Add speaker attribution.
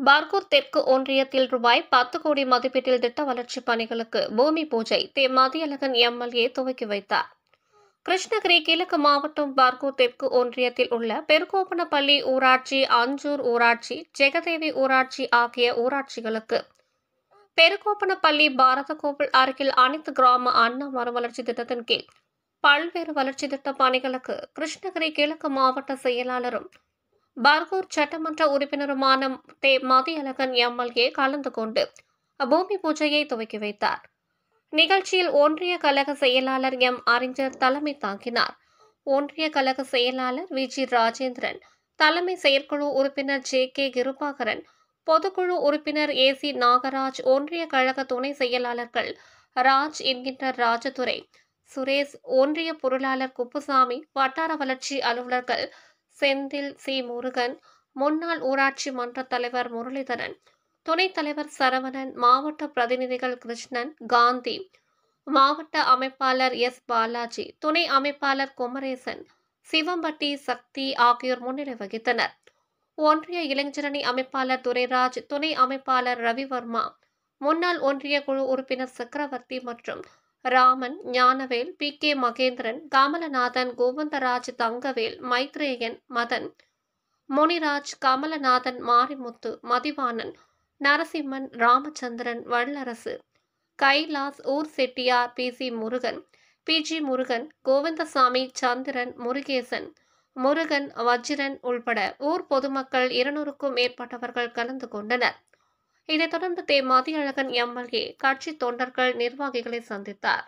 Speaker 1: பார்கூர் தெற்கு ஒன்றியத்தில் ரூபாய் 10 கோடி மதிப்பீட்டில் திட்ட வளர்ச்சிப் பணிகளுக்கு பூமி பூஜை மதியழகன் எம்எல்ஏ துவக்கி வைத்தார். கிருஷ்ணகிரி கிழக்கு மாவட்டம் பார்கூர் தெற்கு ஒன்றியத்தில் உள்ள பெருகோப்பனப்பள்ளி ஊராட்சி, அஞ்சூர் ஊராட்சி, ஜெகதேவி ஊராட்சி ஆகிய ஊராட்சிகளுக்கு பெருகோப்பனப்பள்ளி பாரத கோவில் அருகில் அனைத்து கிராம அண்ணா மறுவளர்ச்சி திட்டத்தின் கீழ் பல்வேறு வளர்ச்சி திட்ட பணிகளுக்கு கிருஷ்ணகிரி கிழக்கு மாவட்ட செயலாளரும் பார்கூர் சட்டமன்ற உறுப்பினருமான மதியழகன் எம்எல்ஏ கலந்து கொண்டு பூமி பூஜையை துவக்கி வைத்தார். நிகழ்ச்சியில் ஒன்றிய கழக செயலாளர் எம். அறிஞர் தலைமை தாங்கினார். ஒன்றிய கழக செயலாளர் வி. ராஜேந்திரன், தலைமை செயற்குழு உறுப்பினர் ஜே. கிருபாகரன், பொதுக்குழு உறுப்பினர் ஏ. நாகராஜ், ஒன்றிய கழக துணை செயலாளர்கள் ராஜ் என்கின்ற ராஜதுரை, சுரேஷ், ஒன்றிய பொருளாளர் குப்புசாமி, வட்டார வளர்ச்சி அலுவலர்கள் செந்தில், முருகன், முன்னாள் ஊராட்சி மன்ற தலைவர் முரளிதரன், துணைத் தலைவர் சரவணன், மாவட்ட பிரதிநிதிகள் கிருஷ்ணன், காந்தி, மாவட்ட அமைப்பாளர் எஸ். பாலாஜி, துணை அமைப்பாளர் குமரேசன், சிவம்பட்டி சக்தி ஆகியோர் முன்னிலை வகித்தனர். ஒன்றிய இளைஞரணி அமைப்பாளர் துரைராஜ், துணை அமைப்பாளர் ரவிவர்மா, முன்னாள் ஒன்றிய குழு உறுப்பினர் சக்கரவர்த்தி மற்றும் ராமன், ஞானவேல், பி. மகேந்திரன், கமலநாதன், கோவிந்தராஜ், தங்கவேல், மைத்ரேயன், மதன், முனிராஜ், கமலநாதன், மாரிமுத்து, மதிவாணன், நரசிம்மன், ராமச்சந்திரன், வல்லரசு, கைலாஸ், ஊர் செட்டியார், பி. முருகன், பி. முருகன், கோவிந்தசாமி, சந்திரன், முருகேசன், முருகன், வஜ்ரன் உள்பட ஊர் பொதுமக்கள் 200க்கும் மேற்பட்டவர்கள் கலந்து கொண்டனர். இதைத் தொடர்ந்து மதியழகன் எம்எல்ஏ கட்சி தொண்டர்கள், நிர்வாகிகளை சந்தித்தார்.